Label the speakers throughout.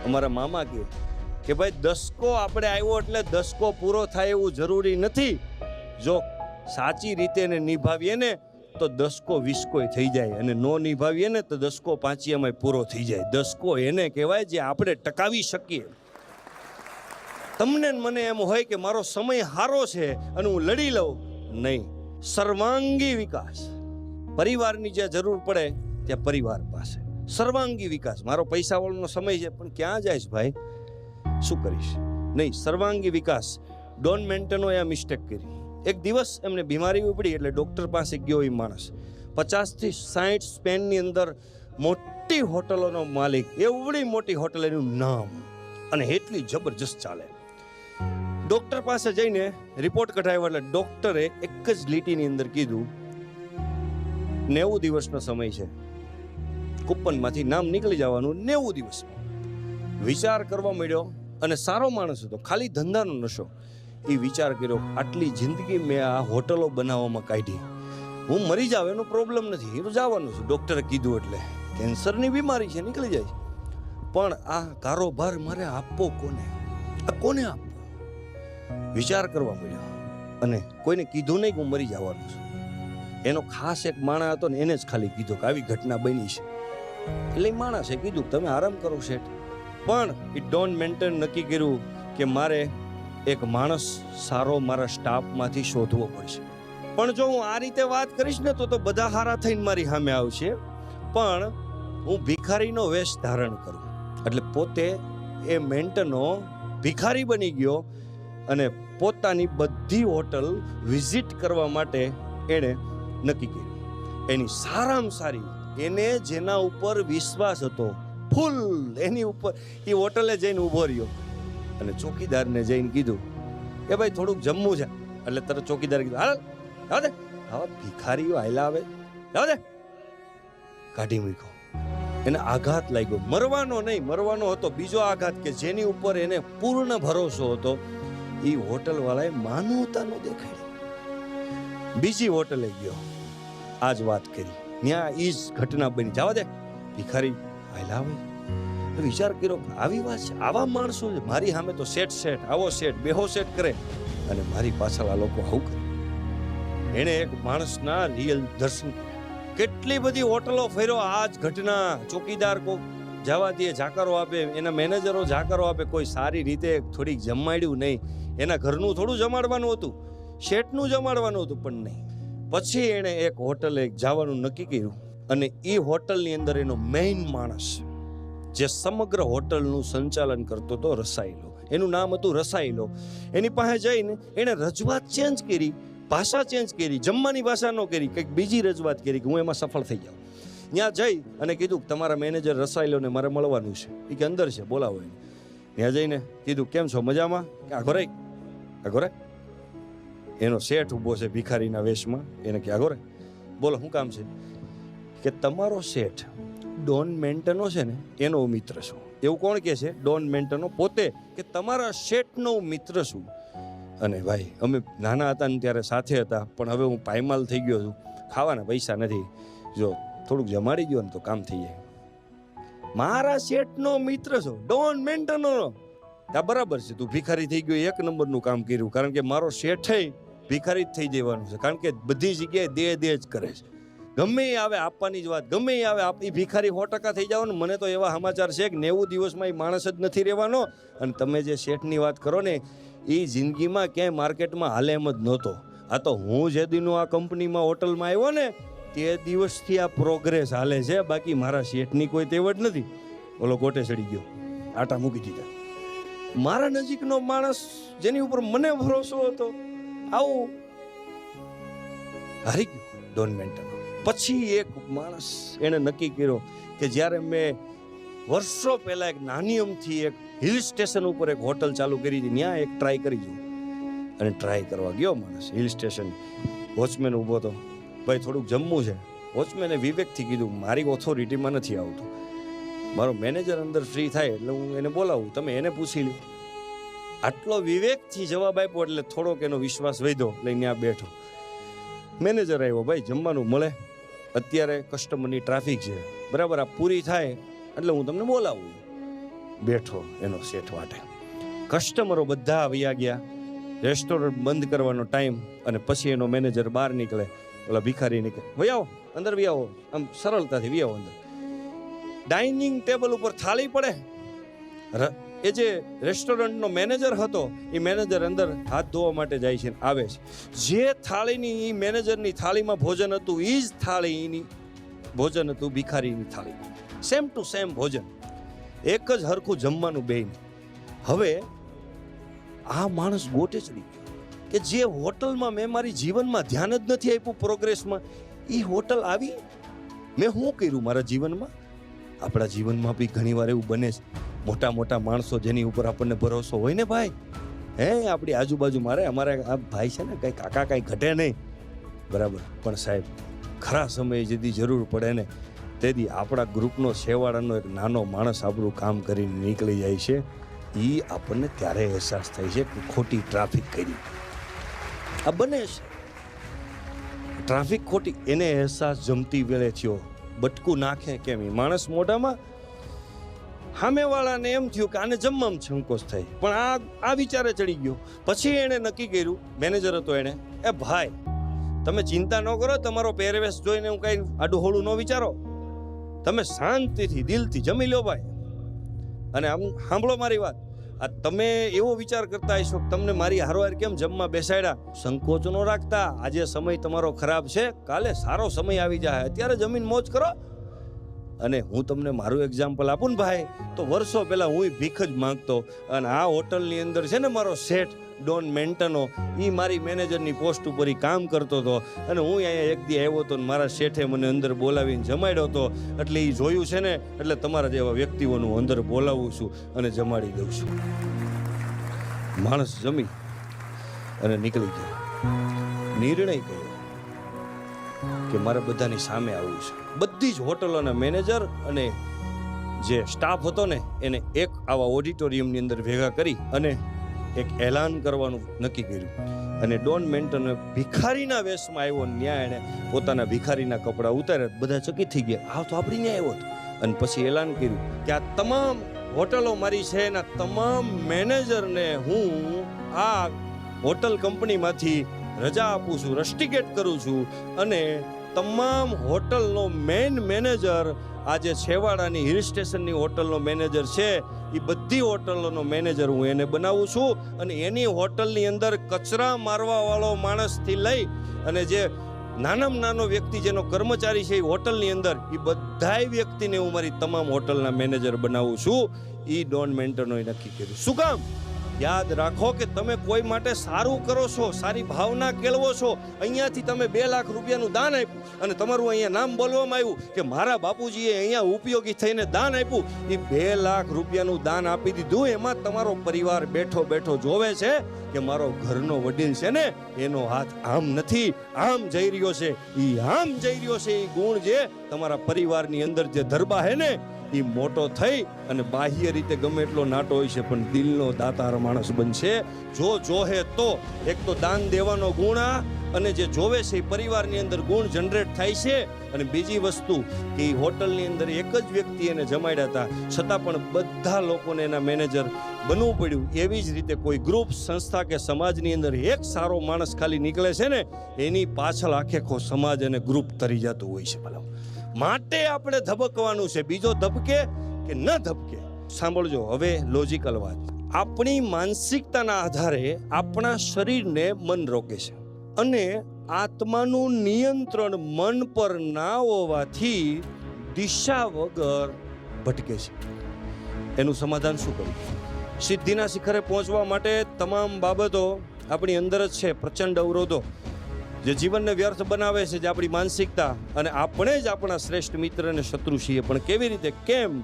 Speaker 1: અમારા મામા કહે કે ભાઈ દસકો આપણે આવ્યો એટલે દસકો પૂરો થાય એવું જરૂરી નથી. જો સાચી રીતે એને નિભાવીએ ને તો દસકો વીસકોય થઈ જાય, અને નો નિભાવીએ ને તો દસકો પાંચિયામાં પૂરો થઈ જાય. દસકો એને કહેવાય જે આપણે ટકાવી શકીએ. તમને મને એમ હોય કે મારો સમય સારો છે અને હું લડી લઉં, નહીં. સર્વાંગી વિકાસ, પરિવારની જ્યાં જરૂર પડે ત્યાં પરિવાર પાસે સર્વાંગી વિકાસ. મારો પૈસાવાળાનો સમય છે પણ ક્યાં જાય ભાઈ, શું કરીશ? નહીં, સર્વાંગી વિકાસ. ડોન મેન્ટનોએ આ મિસ્ટેક કરી. એક દિવસ એમને બીમારી ઉપડી એટલે ડૉક્ટર પાસે ગયો એ માણસ. 50 થી 60 સ્પેનની અંદર મોટી હોટલોનો માલિક, એવડી મોટી હોટલ, એનું નામ, અને એટલી જબરજસ્ત ચાલે. ડૉક્ટર પાસે જઈને રિપોર્ટ કઢાવ્યો એટલે ડૉક્ટરે એક જ લીટીની અંદર કીધું 90 દિવસનો સમય છે, કૂપનમાંથી નામ નીકળી જવાનું 90 દિવસમાં. વિચાર કરવા માંડ્યો, અને સારો માણસ હતો, ખાલી ધંધાનો નશો. એ વિચાર કર્યો આટલી જિંદગી મેં આ હોટલો બનાવવામાં કાઢી, હું મરી જાવ એનો પ્રોબ્લેમ નથી, એ તો જવાનું છે. ડૉક્ટરે કીધું એટલે કેન્સરની બીમારી છે, નીકળી જાય, પણ આ કારોબાર મારે આપવો કોને, આ કોને આપવો? વિચાર કરવા મળ્યો, અને કોઈને કીધું નહીં કે હું મરી જવાનું છું. એનો ખાસ એક માણસ હતો ને એને જ ખાલી કીધું કે આવી ઘટના બની છે. એટલે એ માણસે કીધું તમે આરામ કરો શેઠ. પણ એ ડોન મેન્ટન નક્કી કર્યું કે મારે એક માણસ સારો મારા સ્ટાફમાંથી શોધવો પડશે. પણ જો હું આ રીતે વાત કરીશ ને તો બધા હારા થઈને મારી સામે આવશે, પણ હું ભિખારીનો વેશ ધારણ કરું. એટલે પોતે એ મેન્ટનો ભિખારી બની ગયો અને પોતાની બધી હોટલ વિઝિટ કરવા માટે એણે નક્કી કર્યું. એની સારામાં સારી, એને જેના ઉપર વિશ્વાસ હતો ફૂલ, એની ઉપર એ હોટલે જઈને ઊભો રહ્યો અને ચોકીદારને જઈને કીધું કે ભાઈ થોડુંક જમવું છે. એટલે તરત ચોકીદાર કીધું હાલ આવ દે, આવા ભિખારીઓ હાલ્યા આવે, આવ દે, કાઢી મૂક્યો. એને આઘાત લાગ્યો, મરવાનો નહીં, મરવાનો હતો બીજો આઘાત કે જેની ઉપર એને પૂર્ણ ભરોસો હતો. એ હોટલ વાળાએ માનવતા નો દેખાડી. બીજી હોટલે ગયો, આજ વાત કરી, ત્યાં ઈ જ ઘટના બની. જવા દે, ભિખારી હાલ્યા આવે. વિચાર કર્યો આવી વાત છે, આવા માણસો છે મારી સામે તો સેટ આવો સેટ બેહો સેટ કરે, અને મારી પાછળ આ લોકો આવું કરે. એને એક માણસના રિયલ દર્શન કર્યા. કેટલી બધી હોટલો ફેર્યો, આ જ ઘટના. ચોકીદાર કો જવા દે, જાકારો આપે, એના મેનેજરો જાકારો આપે, કોઈ સારી રીતે થોડીક જમાડ્યું નહીં. એના ઘરનું થોડું જમાડવાનું હતું, શેઠનું જમાડવાનું હતું, પણ નહીં. પછી એણે એક હોટલે જવાનું નક્કી કર્યું, અને એ હોટલની અંદર એનો મેઇન માણસ જે સમગ્ર હોટલનું સંચાલન કરતો હતો, રસાયેલો, એનું નામ હતું રસાયેલો. એની પાસે જઈને એણે રજૂઆત ચેન્જ કરી, ભાષા ચેન્જ કરી, જમવાની ભાષા ન કરી, કંઈક બીજી રજૂઆત કરી કે હું એમાં સફળ થઈ જાઉં. ત્યાં જઈ અને કીધું તમારા મેનેજર રસાયેલોને મારે મળવાનું છે. એ કે અંદર છે, બોલાવો એને. ત્યાં જઈને કીધું કેમ છો, મજામાં? કે આગો રે, આગો રે. એનો શેઠ ઊભો છે ભિખારીના વેશમાં. એને કે આગો રે, બોલો શું કામ છે? કે તમારો શેઠ ડોન મેન્ટનો છે ને એનો મિત્ર છું. એવું કોણ કે છે? ડોન મેન્ટનો પોતે, કે તમારા શેઠનો મિત્ર છું. અને ભાઈ અમે નાના હતા ને ત્યારે સાથે હતા, પણ હવે હું પાયમાલ થઈ ગયો છું, ખાવાના પૈસા નથી, જો થોડુંક જમાડી ગયો ને તો કામ થઈ જાય. મારા શેઠનો મિત્ર છો, ડોન મેન્ટનો. આ બરાબર છે, તું ભિખારી થઈ ગયો, એક નંબરનું કામ કર્યું, કારણ કે મારો શેઠ ભિખારી જ થઈ જવાનું છે, કારણ કે બધી જગ્યાએ દે જ કરે છે. ગમે એ આવે આપવાની જ વાત, ગમે એ આવે એ ભિખારી 100% થઈ જવાનું. મને તો એવા સમાચાર છે કે 90 દિવસમાં એ માણસ જ નથી રહેવાનો. અને તમે જે શેઠની વાત કરો ને, એ જિંદગીમાં ક્યાંય માર્કેટમાં હાલે એમ જ નહોતો. આ તો હું જે દિનો આ કંપનીમાં હોટલમાં આવ્યો ને તે દિવસથી આ પ્રોગ્રેસ હાલે છે, બાકી મારા શેઠની કોઈ તેવડ નથી. ઓલો કોટે ચડી ગયો, આટા મૂકી દીધા. મારા નજીકનો માણસ જેની ઉપર મને ભરોસો હતો, આવું હારી ગયો ડોન મેન્ટન. પછી એક માણસ એને નક્કી કર્યો કે જ્યારે મેં વર્ષો પહેલા એક નાની અમથી એક હિલ સ્ટેશન ઉપર એક હોટલ ચાલુ કરી હતી, ત્યાં એક ટ્રાય કરી જોઉં. અને ટ્રાય કરવા ગયો માણસ હિલ સ્ટેશન. વોચમેન ઊભો હતો, ભાઈ થોડુંક જમવું છે. વોચમેને વિવેકથી કીધું મારી ઓથોરિટીમાં નથી આવતું, મારો મેનેજર અંદર ફ્રી થાય એટલે હું એને બોલાવું, તમે એને પૂછી લો. આટલો વિવેકથી જવાબ આપ્યો એટલે થોડોક એનો વિશ્વાસ વધ્યો, એટલે ત્યાં બેઠો. મેનેજર આવ્યો, ભાઈ જમવાનું મળે, અત્યારે કસ્ટમરની ટ્રાફિક છે, બરાબર, આ પૂરી થાય એટલે હું તમને બોલાવું. બેઠો એનો શેઠ વાટે. કસ્ટમરો બધા વયા ગયા, રેસ્ટોરન્ટ બંધ કરવાનો ટાઈમ, અને પછી એનો મેનેજર બહાર નીકળે, ઓલા ભિખારી નીકળે, વયાવો અંદર, વયાવો, આમ સરળતાથી વયાવો અંદર. ડાઇનિંગ ટેબલ ઉપર થાળી પડે. એ જે રેસ્ટોરન્ટનો મેનેજર હતો એ મેનેજર અંદર હાથ ધોવા માટે જાય છે, આવે છે. જે થાળીની એ મેનેજરની થાળીમાં ભોજન હતું એ જ થાળીની ભોજન હતું ભિખારીની થાળીમાં. સેમ ટુ સેમ ભોજન, એક જ હરખું જમવાનું બેયને. હવે આ માણસ ગોટે ચડી ગયો કે જે હોટલમાં મેં મારી જીવનમાં ધ્યાન જ નથી આપ્યું પ્રોગ્રેસમાં, એ હોટલ આવી. મેં શું કર્યું મારા જીવનમાં? આપણા જીવનમાં બી ઘણીવાર એવું બને છે. મોટા મોટા માણસો જેની ઉપર આપણને ભરોસો હોય ને ભાઈ, આપણી આજુબાજુ અમારે આ ભાઈ છે ને, કંઈ કાકા કંઈ ઘટે નહીં, બરાબર. પણ સાહેબ, ખરા સમયે જેથી જરૂર પડે ને તેથી આપણા ગ્રુપનો છેવાડાનો એક નાનો માણસ આપણું કામ કરીને નીકળી જાય છે. એ આપણને ત્યારે અહેસાસ થાય છે કે ખોટી ટ્રાફિક કરી. આ બને છે ટ્રાફિક ખોટી, એને અહેસાસ જમતી વેળે થયો. બટકું નાખે કેમ એ માણસ મોઢામાં, સામેવાળાને એમ થયું કે આને જમવામાં સંકોચ થાય, પણ આ વિચારે ચડી ગયો. પછી એણે નક્કી કર્યું, મેનેજર હતો એને, એ ભાઈ તમે ચિંતા ન કરો, તમારો પહેરવેશ જોઈને હું કઈ આડું હોળું ન વિચારો, તમે શાંતિથી દિલથી જમી લો ભાઈ. અને આમ સાંભળો મારી વાત, આ તમે એવો વિચાર કરતા હશો કે તમને મારી હારવાર કેમ જમવા બેસાડ્યા. સંકોચ ન રાખતા, આજે સમય તમારો ખરાબ છે, કાલે સારો સમય આવી જાય, અત્યારે જમીન મોજ કરો. અને હું તમને મારું એક્ઝામ્પલ આપું ને ભાઈ, તો વર્ષો પહેલા હું ભીખ જ માંગતો, અને આ હોટલની અંદર છે ને મારો શેઠ ડોન મેન્ટનો, એ મારી મેનેજરની પોસ્ટ ઉપર કામ કરતો હતો. અને હું અહીંયા એક દી આવ્યો હતો, મારા શેઠે મને અંદર બોલાવીને જમાડ્યો હતો. એટલે એ જોયું છે ને, એટલે તમારા જેવા વ્યક્તિઓનું અંદર બોલાવું છું અને જમાડી દઉં છું. માણસ જમી અને નીકળી ગયો. નિર્ણય કર્યો કે મારે બધાની સામે આવવું છે. બધી જ હોટલોના મેનેજર અને જે સ્ટાફ હતો ને એને એક આવા ઓડિટોરિયમની અંદર ભેગા કરી અને એક એલાન કરવાનું નક્કી કર્યું. અને ડોન મેન્ટન ભિખારીના વેશમાં આવ્યો, ન્યાય એણે પોતાના ભિખારીના કપડાં ઉતાર્યા. બધા ચકિત થઈ ગયા, આ તો આપણી ન્યાય આવ્યો હતો. અને પછી એલાન કર્યું કે આ તમામ હોટલો મારી છે, એના તમામ મેનેજરને હું આ હોટલ કંપનીમાંથી રજા આપું છું, રસ્ટિકેટ કરું છું. અને તમામ હોટલનો મેઇન મેનેજર, આ જે છેવાડાની હિલ સ્ટેશનની હોટલનો મેનેજર છે, એ બધી હોટલોનો મેનેજર હું એને બનાવું છું. અને એની હોટલની અંદર કચરા મારવા વાળો માણસથી લઈ અને જે નાનામાં નાનો વ્યક્તિ જેનો કર્મચારી છે એ હોટલની અંદર, એ બધાય વ્યક્તિને હું મારી તમામ હોટલના મેનેજર બનાવું છું. એ ડોન મેન્ટનોએ નક્કી કર્યું. શું કામ? યાદ રાખો કે તમે કોઈ માટે સારું કરો છો, સારી ભાવના કેળવો છો. અહીંયાથી તમે 2 લાખ રૂપિયાનું દાન આપ્યું અને તમારું અહીંયા નામ બોલવામાં આવ્યું કે મારા બાપુજીએ અહીંયા ઉપયોગી થઈને દાન આપ્યું. એ 2 લાખ રૂપિયાનું દાન આપી દીધું. એમાં તમારો પરિવાર બેઠો બેઠો જોવે છે કે મારો ઘરનો વડીલ છે ને, એનો હાથ આમ નથી, આમ જઈ રહ્યો છે. એ આમ જઈ રહ્યો છે. એ ગુણ જે તમારા પરિવારની અંદર જે ધરબા હે ને, એ મોટો થઈ અને બાહ્ય રીતે ગમે એટલો નાટો હોય છે, પણ દિલનો દાતાર માણસ બનશે. જો જોહે તો એક તો દાન દેવાનો ગુણ આ, અને જે જોવે છે એ પરિવારની અંદર ગુણ જનરેટ થાય છે. અને બીજી વસ્તુ કે એ હોટલની અંદર એક જ વ્યક્તિ એને જમાડ્યા હતા, છતાં પણ બધા લોકોને એના મેનેજર બનવું પડ્યું. એવી જ રીતે કોઈ ગ્રુપ, સંસ્થા કે સમાજની અંદર એક સારો માણસ ખાલી નીકળે છે ને, એની પાછળ આખેખો સમાજ અને ગ્રુપ તરી જતું હોય છે. ભલા માટે આપણે ધબકવાનું છે, બીજો ધબકે કે ન ધબકે. સાંભળજો હવે લોજિકલ વાત. આપણી માનસિકતાના આધારે આપણા શરીરને મન રોકે છે, અને આત્માનું નિયંત્રણ મન પર ના હોવાથી દિશા વગર ભટકે છે. એનું સમાધાન શું કરવું? સિદ્ધિના શિખરે પહોંચવા માટે તમામ બાબતો આપણી અંદર જ છે. પ્રચંડ અવરોધો જે જીવનને વ્યર્થ બનાવે છે, જે આપણી માનસિકતા, અને આપણે જ આપણા શ્રેષ્ઠ મિત્ર અને શત્રુ છીએ. પણ કેવી રીતે? કેમ?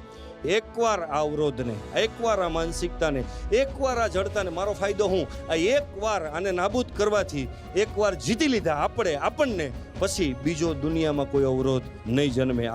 Speaker 1: એકવાર આ અવરોધને, એકવાર આ માનસિકતાને, એકવાર આ જડતાને, મારો ફાયદો હું, આ એકવાર આને નાબૂદ કરવાથી એકવાર જીતી લીધા આપણને, પછી બીજો દુનિયામાં કોઈ અવરોધ નહીં જન્મે.